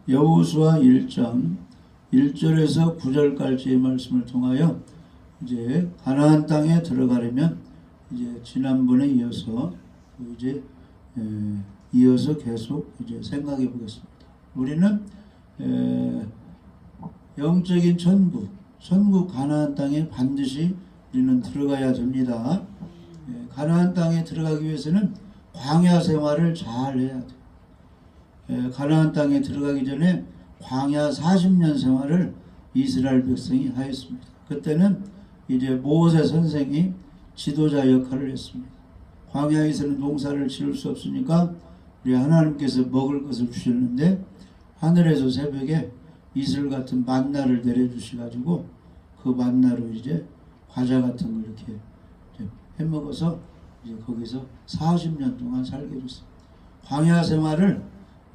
여호수아 1장 1절에서 9절까지의 말씀을 통하여 이제 가나안 땅에 들어가려면 이제 지난번에 이어서 이어서 계속 이제 생각해 보겠습니다. 우리는 영적인 천국 가나안 땅에 반드시 우리는 들어가야 됩니다. 가나안 땅에 들어가기 위해서는 광야 생활을 잘 해야 돼요. 가나안 땅에 들어가기 전에 광야 40년 생활을 이스라엘 백성이 하였습니다. 그때는 이제 모세 선생이 지도자 역할을 했습니다. 광야에서는 농사를 지을 수 없으니까 우리 하나님께서 먹을 것을 주셨는데 하늘에서 새벽에 이슬 같은 만나를 내려주셔가지고 그 만나로 이제 과자 같은 걸 이렇게 해먹어서 이제 거기서 40년 동안 살게 됐습니다. 광야 생활을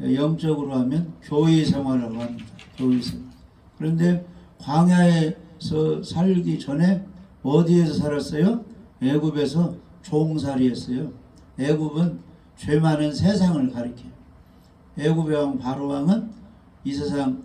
영적으로 하면 교회 생활이라고 합니다. 교회 생활. 그런데 광야에서 살기 전에 어디에서 살았어요? 애굽에서 종살이했어요. 애굽은 죄 많은 세상을 가리켜요. 애굽의 왕 바로 왕은 이 세상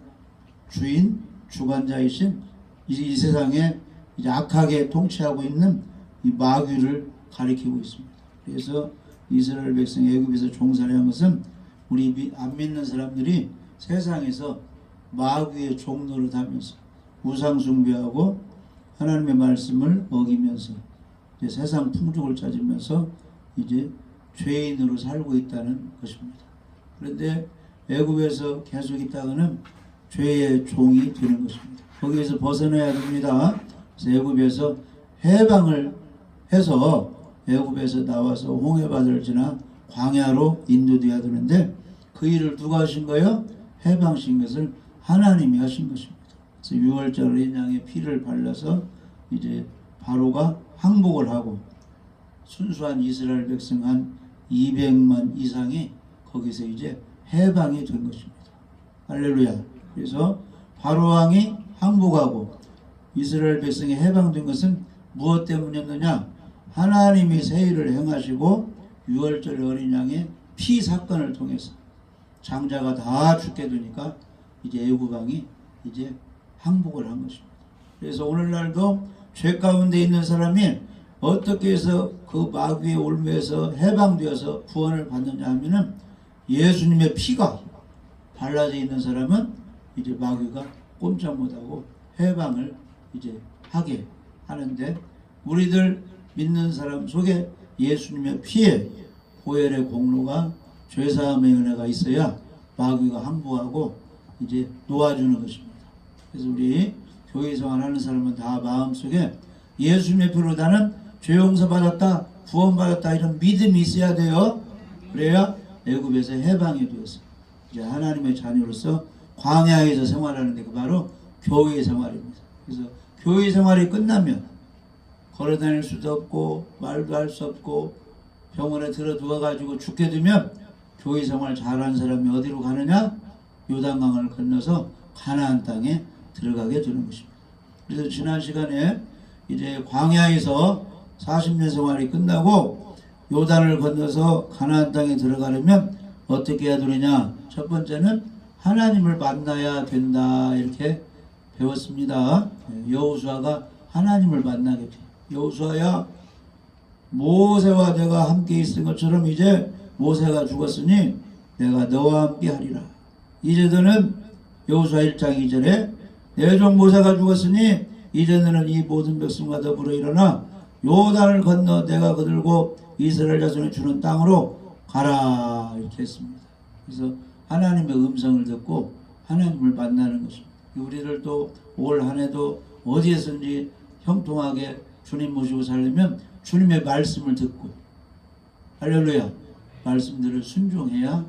주인, 주관자이신 이 세상에 이제 악하게 통치하고 있는 이 마귀를 가리키고 있습니다. 그래서 이스라엘 백성이 애굽에서 종살이한 것은 우리 안 믿는 사람들이 세상에서 마귀의 종노릇 하면서 우상 숭배하고 하나님의 말씀을 어기면서 이제 세상 풍족을 찾으면서 이제 죄인으로 살고 있다는 것입니다. 그런데 애굽에서 계속 있다가는 죄의 종이 되는 것입니다. 거기에서 벗어나야 됩니다. 그래서 애굽에서 해방을 해서 애굽에서 나와서 홍해바다를 지나 광야로 인도되어야 되는데 그 일을 누가 하신 거예요? 해방신 것을 하나님이 하신 것입니다. 그래서 6월절 어린 양의 피를 발라서 이제 바로가 항복을 하고 순수한 이스라엘 백성 한 200만 이상이 거기서 이제 해방이 된 것입니다. 할렐루야. 그래서 바로 왕이 항복하고 이스라엘 백성이 해방된 것은 무엇 때문이었느냐? 하나님이 새 일을 행하시고 6월절 어린 양의 피 사건을 통해서 장자가 다 죽게 되니까 이제 애굽 왕이 이제 항복을 한 것입니다. 그래서 오늘날도 죄 가운데 있는 사람이 어떻게 해서 그 마귀의 올무에서 해방되어서 구원을 받느냐 하면은 예수님의 피가 발라져 있는 사람은 이제 마귀가 꼼짝 못하고 해방을 이제 하게 하는데 우리들 믿는 사람 속에 예수님의 피에 보혈의 공로가 죄사함의 은혜가 있어야 마귀가 항복하고 이제 놓아주는 것입니다. 그래서 우리 교회 생활하는 사람은 다 마음속에 예수님의 피로 나는 죄 용서 받았다, 구원 받았다 이런 믿음이 있어야 돼요. 그래야 애굽에서 해방이 되어서 이제 하나님의 자녀로서 광야에서 생활하는 게 바로 교회 생활입니다. 그래서 교회 생활이 끝나면 걸어다닐 수도 없고 말도 할 수 없고 병원에 들어 누워가지고 죽게 되면 교회 생활 잘하는 사람이 어디로 가느냐? 요단강을 건너서 가나안 땅에 들어가게 되는 것입니다. 그래서 지난 시간에 이제 광야에서 40년 생활이 끝나고 요단을 건너서 가나안 땅에 들어가려면 어떻게 해야 되느냐? 첫 번째는 하나님을 만나야 된다 이렇게 배웠습니다. 여호수아가 하나님을 만나게 돼요. 여호수아야 모세와 내가 함께 있은 것처럼 이제 모세가 죽었으니 내가 너와 함께 하리라. 이제 너는 여호수아 1장 2절에 내 종 모세가 죽었으니 이제 너는 이 모든 백성과 더불어 일어나 요단을 건너 내가 거들고 이스라엘 자손에 주는 땅으로 가라 이렇게 했습니다. 그래서 하나님의 음성을 듣고 하나님을 만나는 것입니다. 우리들도 올 한 해도 어디에서든지 형통하게 주님 모시고 살려면 주님의 말씀을 듣고 할렐루야 말씀들을 순종해야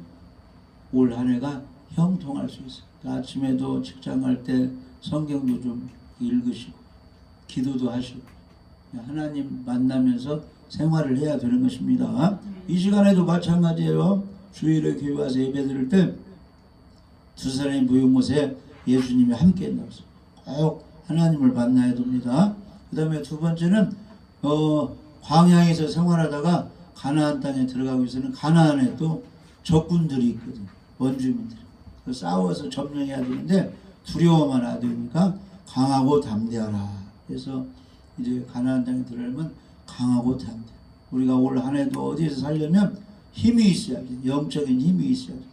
올 한 해가 형통할 수 있어요. 아침에도 직장 갈 때 성경도 좀 읽으시고 기도도 하시고 하나님 만나면서 생활을 해야 되는 것입니다. 이 시간에도 마찬가지예요. 주일에 교회 와서 예배 드릴 때 두 사람이 무용 곳에 예수님이 함께 나왔어요. 꼭 하나님을 만나야 됩니다. 그 다음에 두 번째는 광야에서 생활하다가 가나안 땅에 들어가기 위해서는 가나안에 또 적군들이 있거든요. 원주민들. 싸워서 점령해야 되는데 두려워만 하되니까 강하고 담대하라. 그래서 이제 가나안 땅에 들어가면 강하고 담대. 우리가 올 한 해도 어디에서 살려면 힘이 있어야 돼. 영적인 힘이 있어야 돼.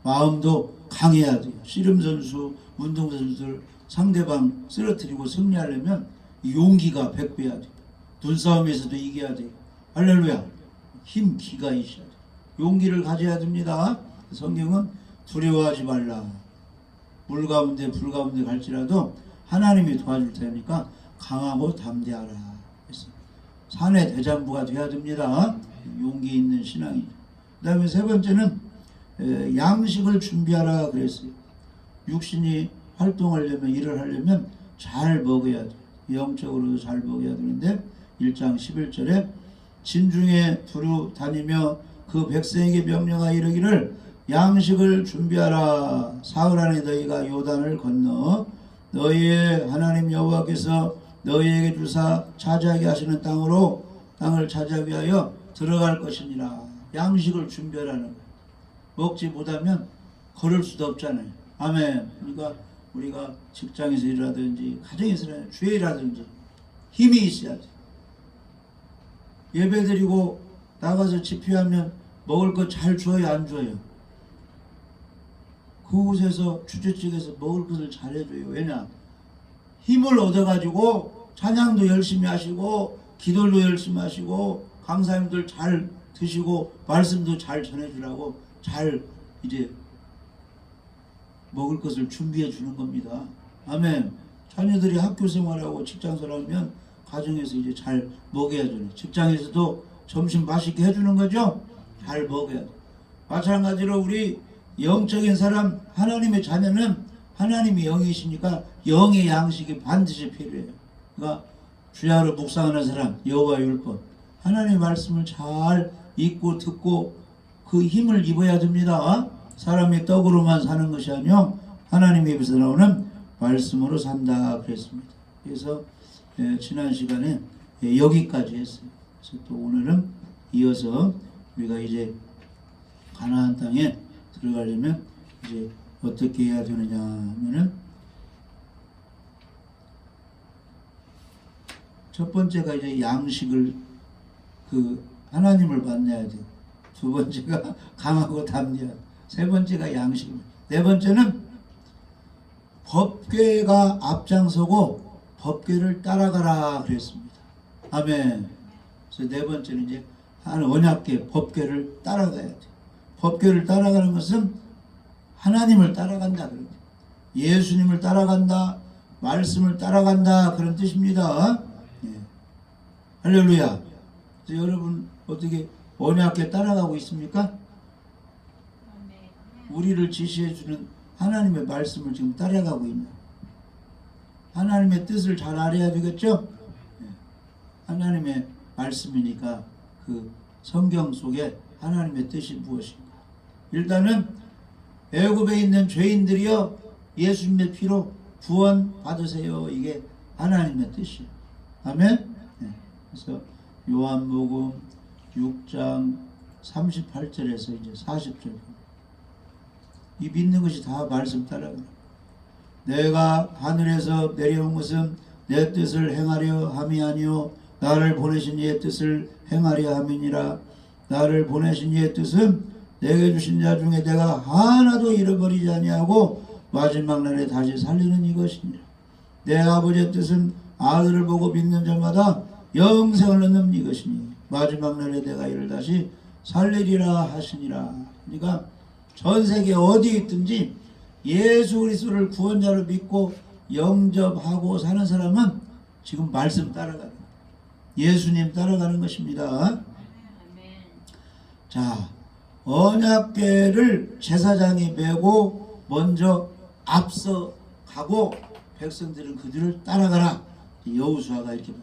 마음도 강해야 돼요. 씨름 선수, 운동 선수들 상대방 쓰러뜨리고 승리하려면 용기가 100배야 돼. 눈싸움에서도 이겨야 돼. 할렐루야. 힘, 기가 있어야 돼. 용기를 가져야 됩니다. 성경은 두려워하지 말라. 물 가운데 불 가운데 갈지라도 하나님이 도와줄 테니까 강하고 담대하라. 그래서 산의 대장부가 되어야 됩니다. 용기 있는 신앙이. 그 다음에 세 번째는 양식을 준비하라 그랬어요. 육신이 활동하려면, 일을 하려면 잘 먹어야 돼. 영적으로도 잘 먹어야 되는데 1장 11절에 진중에 두루 다니며 그 백성에게 명령하여 이르기를 양식을 준비하라. 사흘 안에 너희가 요단을 건너 너희의 하나님 여호와께서 너희에게 주사 차지하게 하시는 땅을 차지하기 위하여 들어갈 것이니라. 양식을 준비하라는 거예요. 먹지 못하면 걸을 수도 없잖아요. 아멘. 그러니까 우리가 직장에서 일하든지 가정에서 주에 일하든지 힘이 있어야 돼. 예배 드리고 나가서 집회하면 먹을 거 잘 줘요, 안 줘요? 그곳에서 주최측에서 먹을 것을 잘 해줘요. 왜냐? 힘을 얻어가지고 찬양도 열심히 하시고 기도도 열심히 하시고 강사님들 잘 드시고 말씀도 잘 전해주라고 잘 이제 먹을 것을 준비해 주는 겁니다. 아멘. 자녀들이 학교 생활하고 직장 생활하면 가정에서 이제 잘 먹여야 되는, 직장에서도 점심 맛있게 해주는 거죠. 잘 먹어야 돼. 마찬가지로 우리 영적인 사람, 하나님의 자녀는 하나님이 영이시니까 영의 양식이 반드시 필요해요. 그러니까 주야로 묵상하는 사람, 여호와의 율법, 하나님의 말씀을 잘 읽고 듣고 그 힘을 입어야 됩니다. 사람이 떡으로만 사는 것이 아니요 하나님의 입에서 나오는 말씀으로 산다 그랬습니다. 그래서 지난 시간에 여기까지 했어요. 그래서 또 오늘은 이어서 우리가 이제 가나안 땅에 들어가려면 이제 어떻게 해야 되느냐 하면은 첫 번째가 이제 양식을 하나님을 만나야 돼요. 두 번째가 강하고 담대하고, 세 번째가 양식, 네 번째는 법궤가 앞장서고 법궤를 따라가라 그랬습니다. 아멘. 그래서 네 번째는 이제 언약궤 법궤를 따라가야 돼. 법궤를 따라가는 것은 하나님을 따라간다 그런 거예요. 예수님을 따라간다, 말씀을 따라간다 그런 뜻입니다. 예. 할렐루야. 그래서 여러분 어떻게 언약궤 따라가고 있습니까? 우리를 지시해주는 하나님의 말씀을 지금 따라가고 있나? 하나님의 뜻을 잘 알아야 되겠죠? 예. 하나님의 말씀이니까 그 성경 속에 하나님의 뜻이 무엇인가? 일단은 애굽에 있는 죄인들이여 예수님의 피로 구원 받으세요. 이게 하나님의 뜻이에요. 아멘. 네. 그래서 요한복음 6장 38절에서 이제 40절 이 믿는 것이 다 말씀 따라가라. 내가 하늘에서 내려온 것은 내 뜻을 행하려 함이 아니요 나를 보내신 이의 뜻을 행하려 함이니라. 나를 보내신 이의 뜻은 내게 주신 자 중에 내가 하나도 잃어버리지 아니하고 마지막 날에 다시 살리는 이것이니라. 내 아버지의 뜻은 아들을 보고 믿는 자마다 영생을 얻는 이것이니 마지막 날에 내가 이를 다시 살리리라 하시니라. 그러니까 전 세계 어디에 있든지 예수 그리스도를 구원자로 믿고 영접하고 사는 사람은 지금 말씀 따라가는 거예요. 예수님 따라가는 것입니다. 자, 언약궤를 제사장이 메고 먼저 앞서 가고 백성들은 그 뒤를 따라가라. 여호수아가 이렇게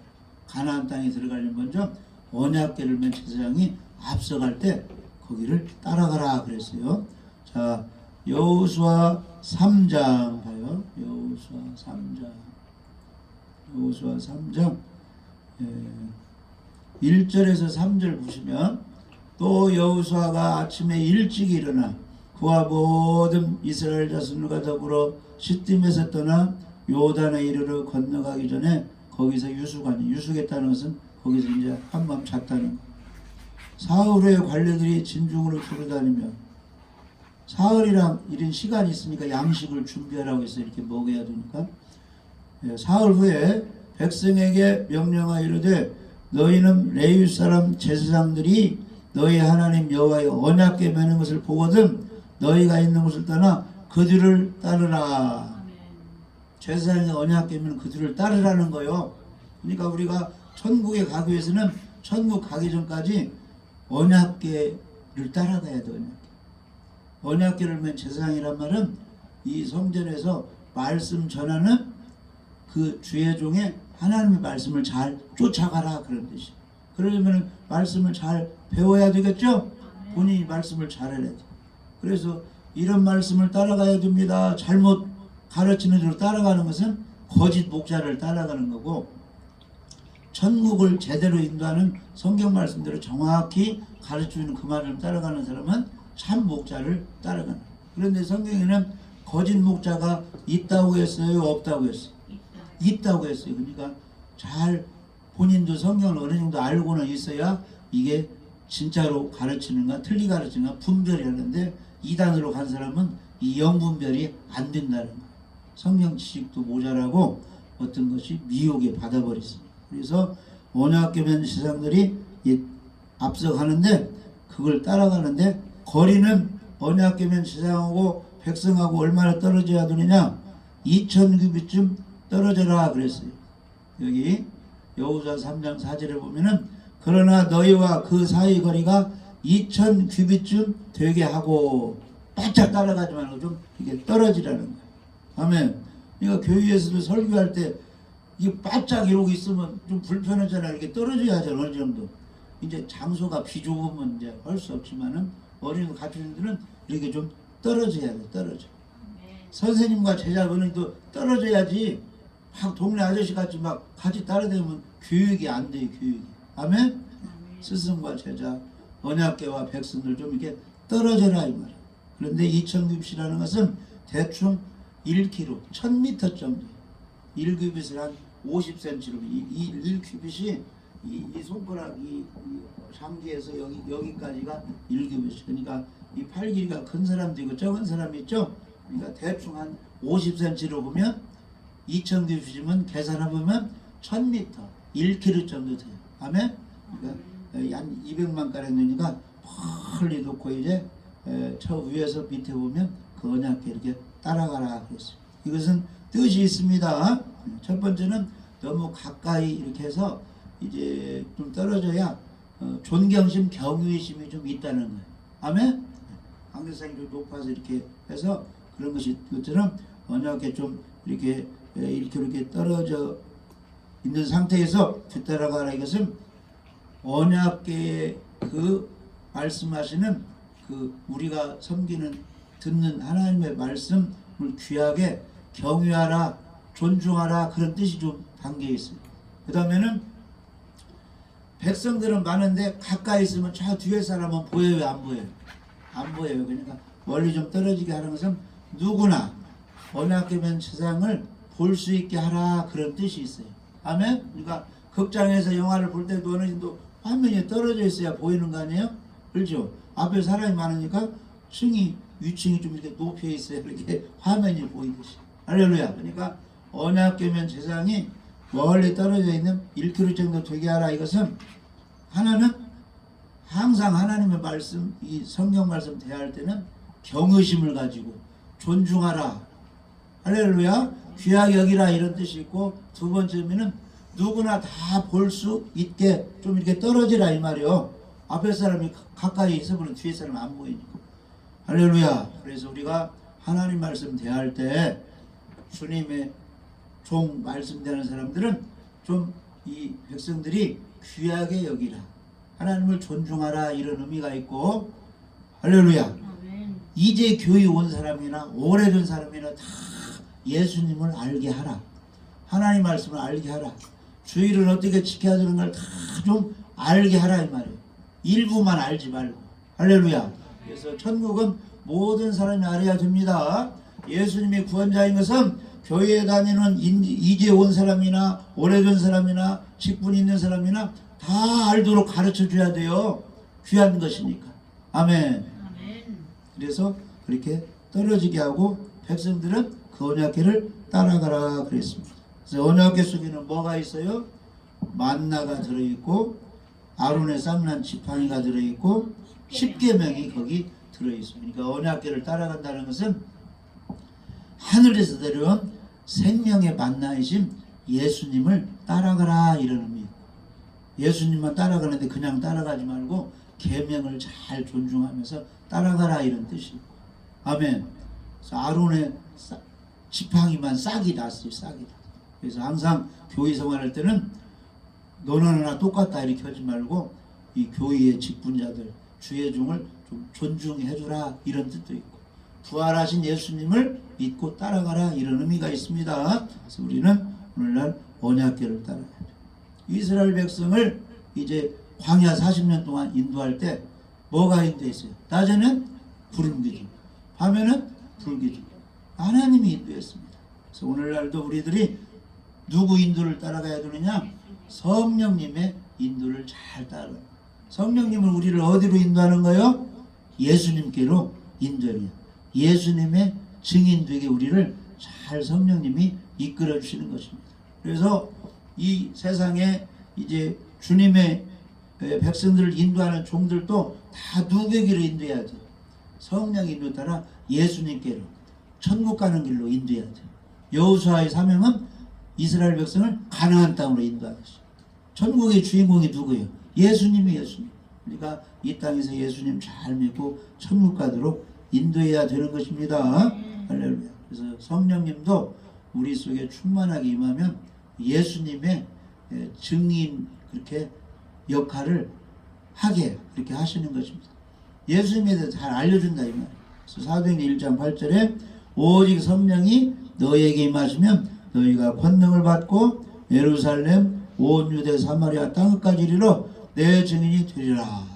가나안 땅에 들어가려면 먼저 언약궤를 맨 제사장이 앞서갈 때 거기를 따라가라 그랬어요. 자, 여호수아 3장 봐요. 여호수아 3장 1절에서 3절 보시면 또 여호수아가 아침에 일찍 일어나 그와 모든 이스라엘 자손과 더불어 시딤에서 떠나 요단에 이르러 건너가기 전에 거기서 유숙했다는 것은 거기서 이제 한밤 잤다는 거. 사흘의 관리들이 진중으로 두루다니며, 사흘이랑 이런 시간이 있으니까 양식을 준비하라고 해서 이렇게 먹어야 되니까, 사흘 후에 백성에게 명령하여 이르되 너희는 레위 사람 제사장들이 너희 하나님 여호와의 언약궤 매는 것을 보거든 너희가 있는 곳을 떠나 그들을 따르라. 제사장의 언약궤 매는 그들을 따르라는 거요. 그러니까 우리가 천국에 가기 위해서는 천국 가기 전까지 언약궤를 따라가야 돼. 언약궤를 맨 제사장이란 말은 이 성전에서 말씀 전하는 그 주의 종의 하나님의 말씀을 잘 쫓아가라 그런 뜻이에요. 그러려면 말씀을 잘 배워야 되겠죠? 본인이 말씀을 잘 해야 돼. 그래서 이런 말씀을 따라가야 됩니다. 잘못 가르치는 대로 따라가는 것은 거짓 목자를 따라가는 거고, 천국을 제대로 인도하는 성경 말씀대로 정확히 가르치는 그 말을 따라가는 사람은 참 목자를 따라가는 거예요. 그런데 성경에는 거짓 목자가 있다고 했어요? 없다고 했어요? 있다고 했어요. 그러니까 잘 본인도 성경을 어느 정도 알고는 있어야 이게 진짜로 가르치는가 틀리 가르치는가 분별이 하는데, 이단으로 간 사람은 이 영분별이 안 된다는 거예요. 성경 지식도 모자라고 어떤 것이 미혹에 받아버렸습니다. 그래서 언약궤 맨 제사장들이 앞서가는데, 그걸 따라가는데 거리는 언약궤 맨 제사장하고 백성하고 얼마나 떨어져야 되느냐, 2000규빗쯤 떨어져라 그랬어요. 여기 여호수아 3장 4절에 보면은 그러나 너희와 그 사이 거리가 2000규빗쯤 되게 하고, 바짝 따라가지 말고 좀 이렇게 떨어지라는 거예요. 아멘. 그러니까 교회에서도 설교할 때 이게 바짝 이러고 있으면 좀 불편하잖아. 이렇게 떨어져야 하잖아. 어느 정도. 이제 장소가 비좁으면 이제 할 수 없지만은 어느 정도 갖추는 데는 이렇게 좀 떨어져야 돼. 떨어져. 선생님과 제자분은 또 떨어져야지. 막 동네 아저씨 같이 막 같이 따라다니면 교육이 안 돼요. 교육이. 아멘? 스승과 제자, 언약궤와 백성들 좀 이렇게 떨어져라 이 말이에요. 그런데 2000규빗이라는 것은 대충 1km, 1000m 정도. 1규빗을 한 50cm로, 이 1규빗이 이 손가락 이 장기에서 여기까지가 1규빗. 그러니까 이 팔 길이가 큰 사람도 있고 적은 사람이 있죠. 그러니까 대충 한 50cm로 보면 2000규빗이면 계산해보면 1000m, 1km 정도 돼요. 아멘? 그러니까 한 200만 가량 되니까 멀리 놓고 이제 저 위에서 밑에 보면 그 언약궤 이렇게 따라가라 그랬어요. 이것은 뜻이 있습니다. 첫 번째는 너무 가까이 이렇게 해서 이제 좀 떨어져야 존경심, 경외심이 좀 있다는 거예요. 아멘? 강대상이 좀 높아서 이렇게 해서 그런 것이 것처럼 언약궤 좀 이렇게 떨어져 있는 상태에서 뒤따라가라. 이것은 언약궤에 그 말씀하시는 그 우리가 섬기는 듣는 하나님의 말씀을 귀하게 경외하라, 존중하라 그런 뜻이 좀 담겨 있어요. 그 다음에는 백성들은 많은데 가까이 있으면 저 뒤에 사람은 보여요, 안 보여요? 안 보여요. 그러니까 멀리 좀 떨어지게 하는 것은 누구나 언약궤 맨 제사장을 볼 수 있게 하라 그런 뜻이 있어요. 아멘? 그러니까 극장에서 영화를 볼 때도 어느 정도 화면이 떨어져 있어야 보이는 거 아니에요? 그렇죠? 앞에 사람이 많으니까 위층이 좀 이렇게 높여 있어야 이렇게 화면이 보이듯이. 할렐루야. 그러니까 언약궤 맨 제사장이 멀리 떨어져 있는 1km 정도 되게 하라. 이것은 하나는 항상 하나님의 말씀, 이 성경 말씀 대할 때는 경의심을 가지고 존중하라. 할렐루야. 귀하게 여기라 이런 뜻이 있고, 두 번째는 누구나 다 볼 수 있게 좀 이렇게 떨어지라 이 말이요. 앞에 사람이 가까이 있으면 뒤에 사람이 안 보이니까. 할렐루야. 그래서 우리가 하나님 말씀 대할 때 주님의 종 말씀 대하는 사람들은 좀 이 백성들이 귀하게 여기라, 하나님을 존중하라 이런 의미가 있고, 할렐루야. 이제 교회 온 사람이나 오래된 사람이나 다 예수님을 알게 하라, 하나님 말씀을 알게 하라, 주의를 어떻게 지켜야 되는 걸 다 좀 알게 하라 이 말이에요. 일부만 알지 말고. 할렐루야. 그래서 천국은 모든 사람이 알아야 됩니다. 예수님이 구원자인 것은 교회에 다니는 이제 온 사람이나 오래된 사람이나 직분 있는 사람이나 다 알도록 가르쳐 줘야 돼요. 귀한 것이니까. 아멘. 그래서 그렇게 떨어지게 하고 백성들은 그 언약궤를 따라가라 그랬습니다. 그래서 언약궤 속에는 뭐가 있어요? 만나가 들어있고 아론의 쌍난 지팡이가 들어있고 십계명이 거기 들어있습니다. 그러니까 언약궤를 따라간다는 것은 하늘에서 내려온 생명의 만나이신 예수님을 따라가라 이런 의미예요. 예수님만 따라가는데 그냥 따라가지 말고 계명을 잘 존중하면서 따라가라 이런 뜻이에요. 아멘. 그래서 아론의 지팡이만 싹이 났어요. 싹이 났어요. 그래서 항상 교회 생활할 때는 너나 나나 똑같다 이렇게 하지 말고 이 교회의 직분자들 주의 종을 좀 존중해 주라 이런 뜻도 있고 부활하신 예수님을 믿고 따라가라 이런 의미가 있습니다. 그래서 우리는 오늘날 언약궤를 따라가야 돼요. 이스라엘 백성을 이제 광야 40년 동안 인도할 때 뭐가 인도했어요? 낮에는 구름 기둥, 밤에는 불 기둥. 하나님이 인도했습니다. 그래서 오늘날도 우리들이 누구 인도를 따라가야 되느냐? 성령님의 인도를 잘 따라가요. 성령님은 우리를 어디로 인도하는 거예요? 예수님께로 인도해요. 예수님의 증인 되게 우리를 잘 성령님이 이끌어 주시는 것입니다. 그래서 이 세상에 이제 주님의 백성들을 인도하는 종들도 다 누구에게로 인도해야 돼요? 성령 인도 따라 예수님께로 천국 가는 길로 인도해야 돼요. 여호수아의 사명은 이스라엘 백성을 가나안 땅으로 인도하는 것이죠. 천국의 주인공이 누구예요? 예수님이 예수님. 그러니까 이 땅에서 예수님 잘 믿고 천국 가도록 인도해야 되는 것입니다. 할렐루야. 그래서 성령님도 우리 속에 충만하게 임하면 예수님의 증인 그렇게 역할을 하게 그렇게 하시는 것입니다. 예수님에 대해서 잘 알려준다 이 말이에요. 그래서 사도행전 1장 8절에 오직 성령이 너희에게 임하시면 너희가 권능을 받고 예루살렘 온 유대 사마리아 땅끝까지 이르러 내 증인이 되리라.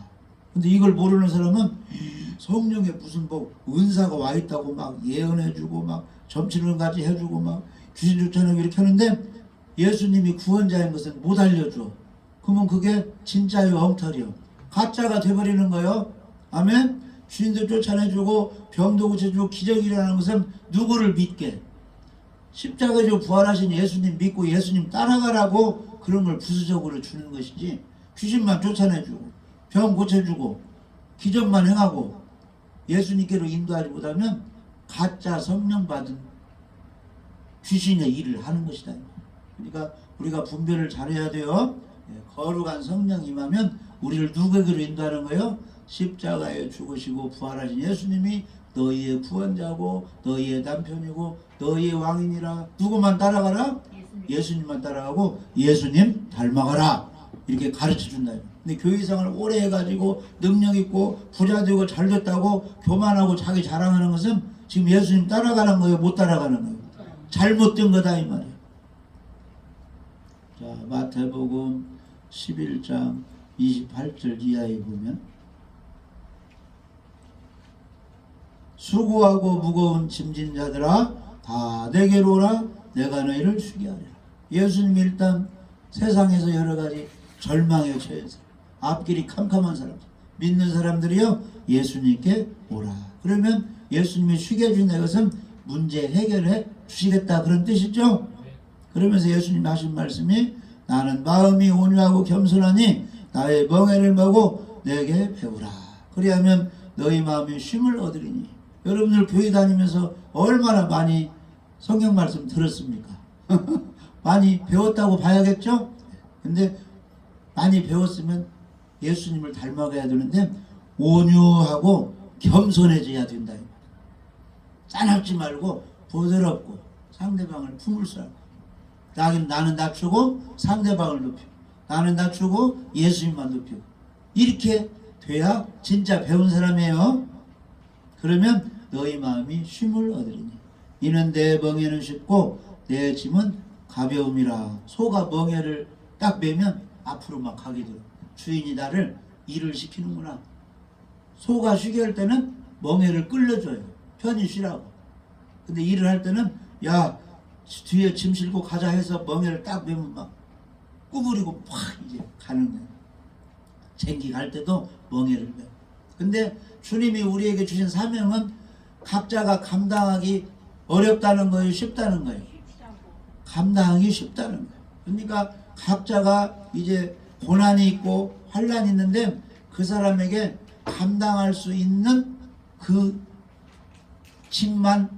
근데 이걸 모르는 사람은 성령에 무슨 뭐 은사가 와 있다고 막 예언해주고 막 점치는 까지 해주고 막 귀신 쫓아내고 이렇게 하는데 예수님이 구원자인 것은 못 알려줘. 그러면 그게 진짜요 엉터리요 가짜가 돼버리는 거예요. 아멘. 주인도 쫓아내주고 병도 고쳐주고 기적이 일어나는 것은 누구를 믿게? 십자가에서 부활하신 예수님 믿고 예수님 따라가라고 그런 걸 부수적으로 주는 것이지 귀신만 쫓아내주고 병 고쳐주고 기적만 행하고 예수님께로 인도하지 못하면 가짜 성령 받은 귀신의 일을 하는 것이다. 그러니까 우리가 분별을 잘해야 돼요. 거룩한 성령 임하면 우리를 누구에게로 인도하는 거예요? 십자가에 죽으시고 부활하신 예수님이 너희의 구원자고 너희의 남편이고 너희의 왕이니라. 누구만 따라가라? 예수님만 따라가고 예수님 닮아가라. 이렇게 가르쳐준다. 근데 교회생활을 오래 해가지고 능력 있고 부자 되고 잘 됐다고 교만하고 자기 자랑하는 것은 지금 예수님 따라가는 거예요? 못 따라가는 거예요? 잘못된 거다 이 말이에요. 자, 마태복음 11장 28절 이하에 보면 수고하고 무거운 짐진 자들아 다 내게로 오라 내가 너희를 쉬게 하리라. 예수님이 일단 세상에서 여러가지 절망에 처한 사람, 앞길이 캄캄한 사람, 믿는 사람들이요 예수님께 오라. 그러면 예수님이 쉬게 해준다. 이것은 문제 해결해 주시겠다 그런 뜻이죠. 그러면서 예수님 하신 말씀이 나는 마음이 온유하고 겸손하니 나의 멍에를 메고 내게 배우라. 그리하면 너희 마음이 쉼을 얻으리니. 여러분들 교회 다니면서 얼마나 많이 성경 말씀 들었습니까? 많이 배웠다고 봐야겠죠? 근데 많이 배웠으면 예수님을 닮아가야 되는데 온유하고 겸손해져야 된다. 짠하지 말고 부드럽고 상대방을 품을 수 있고 나는 낮추고 상대방을 높이고 나는 낮추고 예수님만 높이고 이렇게 돼야 진짜 배운 사람이에요. 그러면 너희 마음이 쉼을 얻으리니 이는 내 멍에는 쉽고 내 짐은 가벼움이라. 소가 멍에를 딱 매면 앞으로 막 가게 돼요. 주인이 나를 일을 시키는구나. 소가 쉬게 할 때는 멍에를 끌려줘요. 편히 쉬라고. 근데 일을 할 때는 야 뒤에 짐 싣고 가자 해서 멍에를 딱 매면 막 구부리고 팍 이제 가는 거예요. 쟁기 갈 때도 멍에를 매. 근데 주님이 우리에게 주신 사명은 각자가 감당하기 어렵다는 거예요, 쉽다는 거예요? 감당하기 쉽다는 거예요. 그러니까 각자가 이제 고난이 있고 환란이 있는데 그 사람에게 감당할 수 있는 그 짐만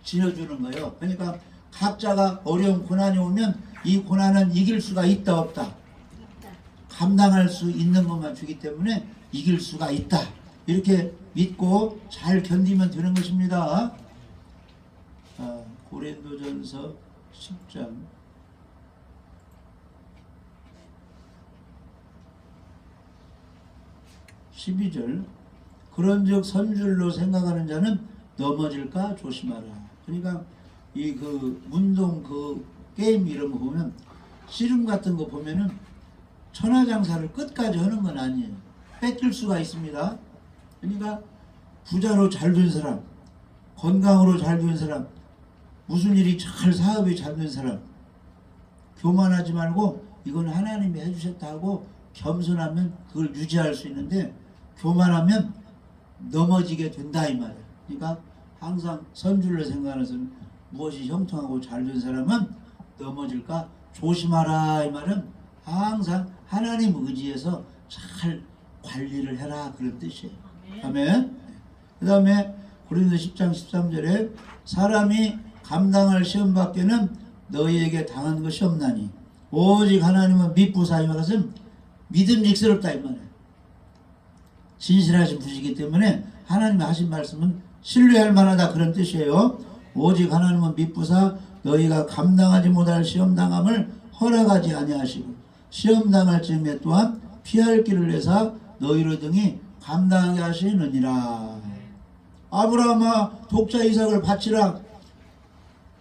지어주는 거예요. 그러니까 각자가 어려운 고난이 오면 이 고난은 이길 수가 있다 없다? 감당할 수 있는 것만 주기 때문에 이길 수가 있다. 이렇게 믿고 잘 견디면 되는 것입니다. 고린도전서 10장 12절 그런즉 선줄로 생각하는 자는 넘어질까 조심하라. 그러니까 이 그 운동 그 게임 이런 거 보면 씨름 같은 거 보면은 천하장사를 끝까지 하는 건 아니에요. 뺏길 수가 있습니다. 그러니까 부자로 잘 된 사람, 건강으로 잘 된 사람, 무슨 일이 잘 사업이 잘 된 사람 교만하지 말고 이건 하나님이 해주셨다 하고 겸손하면 그걸 유지할 수 있는데 교만하면 넘어지게 된다 이 말이에요. 그러니까 항상 선줄로 생각하는 사람 무엇이 형통하고 잘 된 사람은 넘어질까 조심하라 이 말은 항상 하나님 의지해서 잘 관리를 해라 그런 뜻이에요. 아멘. 그 다음에 고린도 10장 13절에 사람이 감당할 시험 밖에는 너희에게 당한 것이 없나니 오직 하나님은 믿부사 이 말은 믿음직스럽다 이 말이에요. 진실하신 분이기 때문에 하나님이 하신 말씀은 신뢰할 만하다 그런 뜻이에요. 오직 하나님은 믿부사 너희가 감당하지 못할 시험당함을 허락하지 아니하시고 시험당할 즈음에 또한 피할 길을 내사 너희로 등이 감당하게 하시느니라. 아브라함아 독자 이삭을 바치라.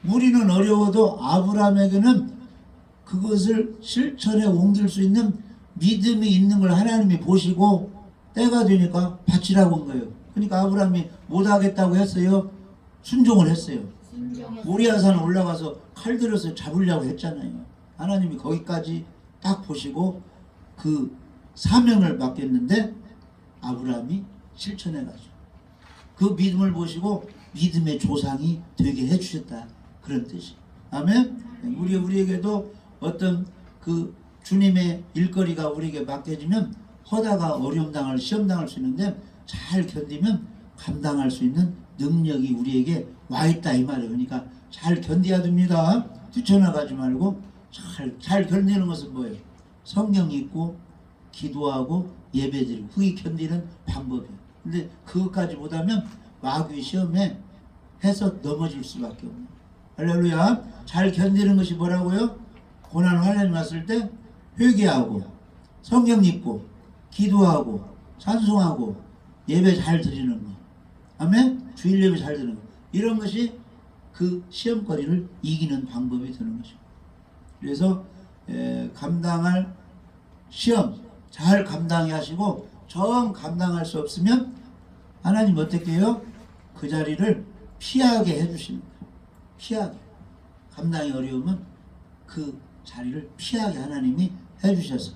우리는 어려워도 아브라함에게는 그것을 실천에 옮길 수 있는 믿음이 있는 걸 하나님이 보시고 때가 되니까 바치라고 한 거예요. 그러니까 아브라함이 못하겠다고 했어요. 순종을 했어요. 모리아산 올라가서 칼 들어서 잡으려고 했잖아요. 하나님이 거기까지 딱 보시고 그 사명을 맡겼는데 아브라함이 실천해가지고 그 믿음을 보시고 믿음의 조상이 되게 해주셨다 그런 뜻이. 아멘. 우리에게도 어떤 그 주님의 일거리가 우리에게 맡겨지면 허다가 어려움 당할 시험 당할 수 있는데 잘 견디면 감당할 수 있는 능력이 우리에게 와 있다 이 말이에요. 그러니까 잘 견뎌야 됩니다. 뛰쳐나가지 말고 잘 견디는 것은 뭐예요? 성경 읽고 기도하고 예배드리고 그게 견디는 방법이에요. 근데 그것까지 못하면 마귀 시험에 해서 넘어질 수밖에 없는. 할렐루야. 잘 견디는 것이 뭐라고요? 고난 환란이 왔을 때 회개하고 성경 읽고 기도하고 찬송하고 예배 잘 드리는 거. 아멘. 주일 예배 잘 드리는 거. 이런 것이 그 시험거리를 이기는 방법이 되는 것입니다. 그래서 감당할 시험 잘 감당해 하시고 정 감당할 수 없으면 하나님 어떻게 해요? 그 자리를 피하게 해주십니다. 피하게. 감당이 어려우면 그 자리를 피하게 하나님이 해주셔서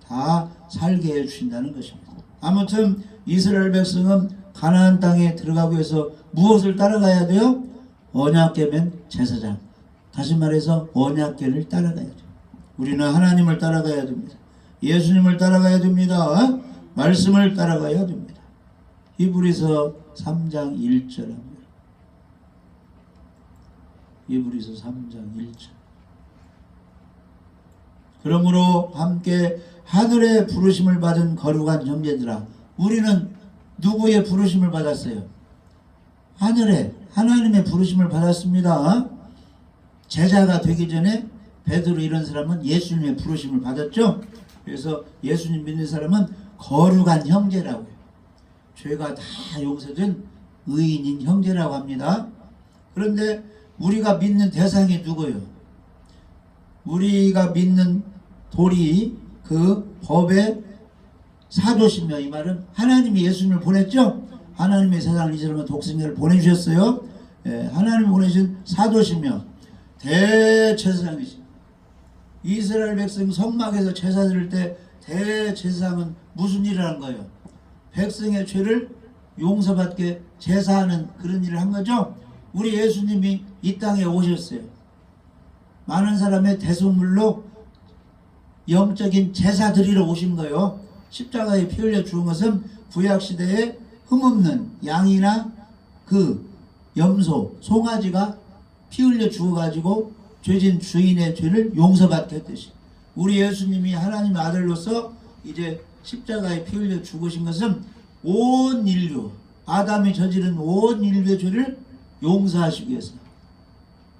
다 살게 해주신다는 것입니다. 아무튼 이스라엘 백성은 가나안 땅에 들어가기 위해서 무엇을 따라가야 돼요? 언약궤면 제사장. 다시 말해서 언약궤를 따라가야 돼요. 우리는 하나님을 따라가야 됩니다. 예수님을 따라가야 됩니다. 말씀을 따라가야 됩니다. 히브리서 3장 1절 합니다. 히브리서 3장 1절. 그러므로 함께 하늘의 부르심을 받은 거룩한 형제들아. 우리는 누구의 부르심을 받았어요? 하늘에 하나님의 부르심을 받았습니다. 제자가 되기 전에 베드로 이런 사람은 예수님의 부르심을 받았죠. 그래서 예수님 믿는 사람은 거룩한 형제라고 해요. 죄가 다 용서된 의인인 형제라고 합니다. 그런데 우리가 믿는 대상이 누구예요? 우리가 믿는 돌이 그 법의 사도시며 이 말은 하나님이 예수님을 보냈죠. 하나님의 세상을 이처럼 독생자를 보내주셨어요. 하나님이 보내신 사도시며 대제사장이십니다. 이스라엘 백성 성막에서 제사 드릴 때 대제사장은 무슨 일을 한 거예요? 백성의 죄를 용서받게 제사하는 그런 일을 한 거죠. 우리 예수님이 이 땅에 오셨어요. 많은 사람의 대속물로 영적인 제사 드리러 오신 거예요. 십자가에 피 흘려 죽은 것은 구약시대에 흠없는 양이나 그 염소, 송아지가 피 흘려 죽어가지고 죄진 주인의 죄를 용서받게 했듯이 우리 예수님이 하나님의 아들로서 이제 십자가에 피 흘려 죽으신 것은 온 인류, 아담이 저지른 온 인류의 죄를 용서하시기 위해서,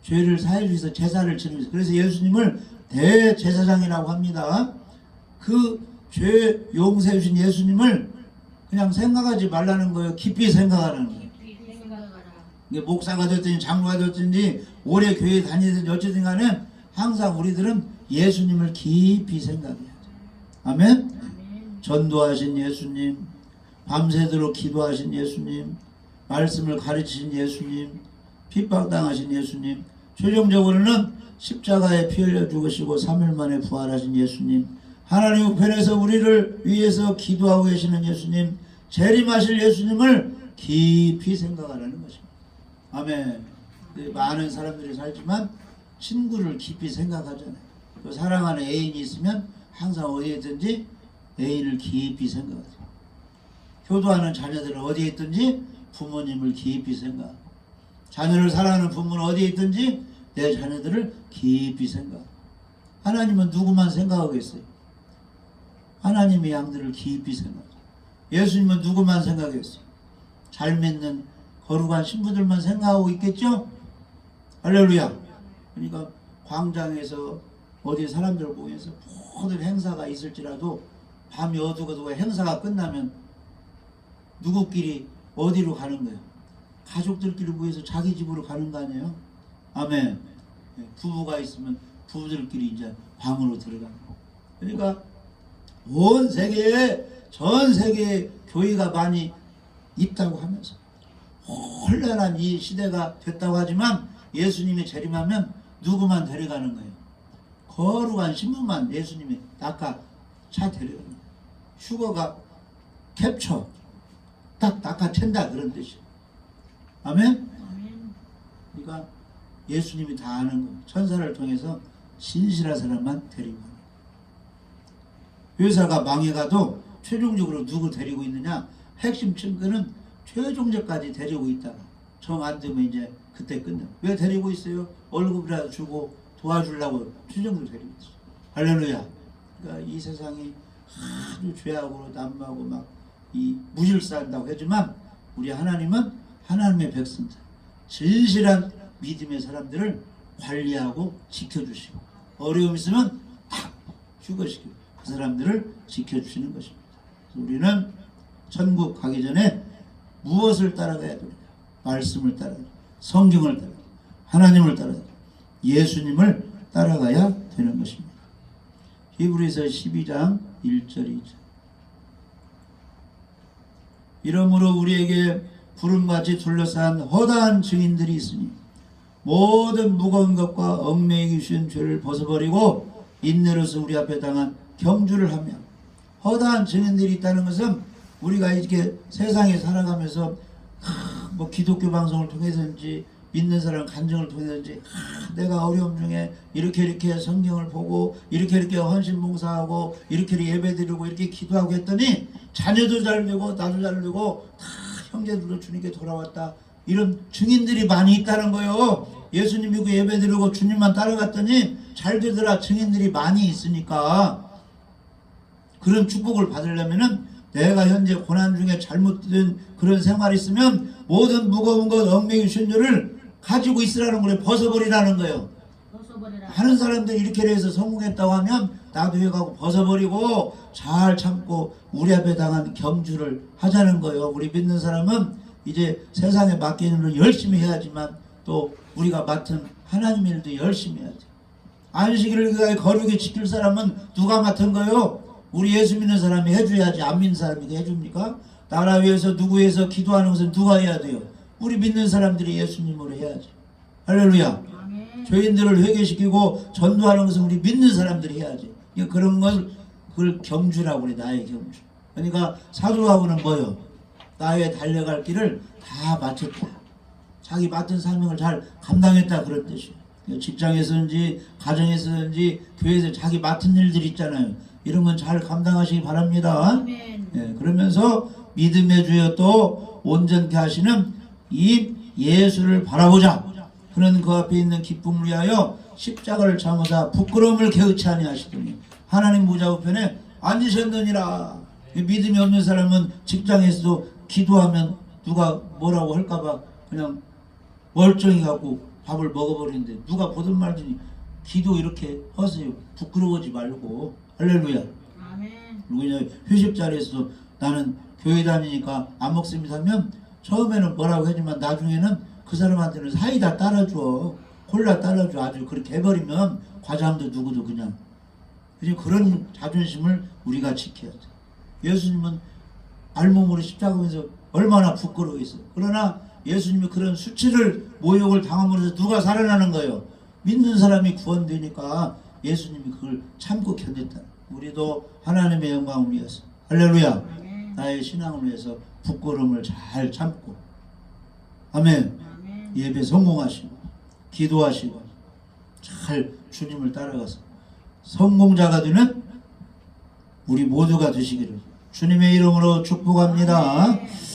죄를 사하기 위해서 제사를 지내기 위해서. 그래서 예수님을 대제사장이라고 합니다. 그 죄 용서해 주신 예수님을 그냥 생각하지 말라는 거예요. 깊이 생각하라는 거예요. 이게 목사가 됐든지 장로가 됐든지 오래 교회 다니든지 어쨌든 간에 항상 우리들은 예수님을 깊이 생각해야 돼요. 아멘? 전도하신 예수님, 밤새도록 기도하신 예수님, 말씀을 가르치신 예수님, 핍박당하신 예수님, 최종적으로는 십자가에 피 흘려 죽으시고 3일 만에 부활하신 예수님, 하나님 우편에서 우리를 위해서 기도하고 계시는 예수님, 재림하실 예수님을 깊이 생각하라는 것입니다. 아멘. 많은 사람들이 살지만 친구를 깊이 생각하잖아요. 또 사랑하는 애인이 있으면 항상 어디에든지 애인을 깊이 생각하죠. 효도하는 자녀들은 어디에 있든지 부모님을 깊이 생각하고, 자녀를 사랑하는 부모는 어디에 있든지 내 자녀들을 깊이 생각하고. 하나님은 누구만 생각하겠어요? 하나님의 양들을 깊이 생각하고. 예수님은 누구만 생각했어요? 잘 믿는 거룩한 신부들만 생각하고 있겠죠? 할렐루야. 그러니까 광장에서 어디 사람들을 보면서 모든 행사가 있을지라도 밤이 어두워도 행사가 끝나면 누구끼리 어디로 가는 거예요? 가족들끼리 모여서 자기 집으로 가는 거 아니에요? 아멘. 부부가 있으면 부부들끼리 이제 방으로 들어가는 거. 그러니까 전 세계에 교회가 많이 있다고 하면서 혼란한 이 시대가 됐다고 하지만 예수님이 재림하면 누구만 데려가는 거예요? 거룩한 신부만 예수님이 낚아 차 데려가는 거예요. 휴거가 캡처 딱 낚아챈다 그런 뜻이에요. 아멘? 그러니까 예수님이 다 아는 거예요. 천사를 통해서 신실한 사람만 데리고 가는 거예요. 회사가 망해가도 최종적으로 누구 데리고 있느냐? 핵심 친구는 최종적까지 데리고 있다가 정 안 되면 이제 그때 끝나. 왜 데리고 있어요? 월급이라도 주고 도와주려고 최종적으로 데리고 있어요. 할렐루야. 그러니까 이 세상이 아주 죄악으로 난무하고 막 이 무질서한다고 하지만 우리 하나님은 하나님의 백성들, 진실한 믿음의 사람들을 관리하고 지켜주시고, 어려움 있으면 탁 휴거시키고 그 사람들을 지켜주시는 것입니다. 우리는 천국 가기 전에 무엇을 따라가야 됩니까? 말씀을 따라가야 됩니다. 성경을 따라가야 됩니다. 하나님을 따라가야 됩니다. 예수님을 따라가야 되는 것입니다. 히브리서 12장 1절 2절. 이러므로 우리에게 구름같이 둘러싼 허다한 증인들이 있으니 모든 무거운 것과 얽매이기 쉬운 죄를 벗어버리고 인내로서 우리 앞에 당한 경주를 하며. 허다한 증인들이 있다는 것은 우리가 이렇게 세상에 살아가면서 뭐 기독교 방송을 통해서인지 믿는 사람 간증을 통해서인지 내가 어려움 중에 이렇게 성경을 보고 이렇게 헌신봉사하고 이렇게 예배드리고 이렇게 기도하고 했더니 자녀도 잘 되고 나도 잘 되고 다 형제들도 주님께 돌아왔다, 이런 증인들이 많이 있다는 거예요. 예수님 믿고 예배드리고 주님만 따라갔더니 잘 되더라. 증인들이 많이 있으니까. 그런 축복을 받으려면은 내가 현재 고난 중에 잘못된 그런 생활이 있으면 모든 무거운 것 얽매이기 쉬운 죄를 가지고 있으라는 거예요. 벗어버리라는 거예요. 하는 사람들이 이렇게 해서 성공했다고 하면 나도 해가고 벗어버리고 잘 참고 우리 앞에 당한 경주를 하자는 거예요. 우리 믿는 사람은 이제 세상에 맡기는 일을 열심히 해야지만 또 우리가 맡은 하나님 일도 열심히 해야지. 안식일을 거룩히 지킬 사람은 누가 맡은 거예요? 우리 예수 믿는 사람이 해줘야지. 안 믿는 사람이 해줍니까? 나라 위해서 누구 위해서 기도하는 것은 누가 해야 돼요? 우리 믿는 사람들이 예수님으로 해야지. 할렐루야. 죄인들을 회개시키고 전도하는 것은 우리 믿는 사람들이 해야지. 그런 걸 그걸 경주라고 그래. 나의 경주. 그러니까 사도하고는 뭐요? 나의 달려갈 길을 다 마쳤다. 자기 맡은 사명을 잘 감당했다 그런 뜻이에요. 직장에서든지 가정에서든지 교회에서 자기 맡은 일들 있잖아요. 이런 건 잘 감당하시기 바랍니다. 예, 그러면서 믿음의 주여 또 온전케 하시는 이 예수를 바라보자. 그는 그 앞에 있는 기쁨을 위하여 십자가를 참으사 부끄러움을 개의치 아니하시더니 하나님 보좌우편에 앉으셨느니라. 믿음이 없는 사람은 직장에서도 기도하면 누가 뭐라고 할까봐 그냥 멀쩡히 갖고 밥을 먹어버리는데 누가 보든 말든지 기도 이렇게 하세요. 부끄러워하지 말고. 할렐루야. 그리고 그냥 회식 자리에서도 나는 교회 다니니까 안 먹습니다 하면 처음에는 뭐라고 하지만 나중에는 그 사람한테는 사이다 따라줘. 콜라 따라줘. 아주 그렇게 해버리면 과장도 누구도 그냥 그런 자존심을 우리가 지켜야 돼. 예수님은 알몸으로 십자가에서 얼마나 부끄러워했어요. 그러나 예수님이 그런 수치를 모욕을 당함으로써 누가 살아나는 거예요? 믿는 사람이 구원되니까 예수님이 그걸 참고 견뎠다. 우리도 하나님의 영광을 위해서 할렐루야. 나의 신앙을 위해서 부끄러움을 잘 참고 아멘. 예배 성공하시고 기도하시고 잘 주님을 따라가서 성공자가 되는 우리 모두가 되시기를 주님의 이름으로 축복합니다.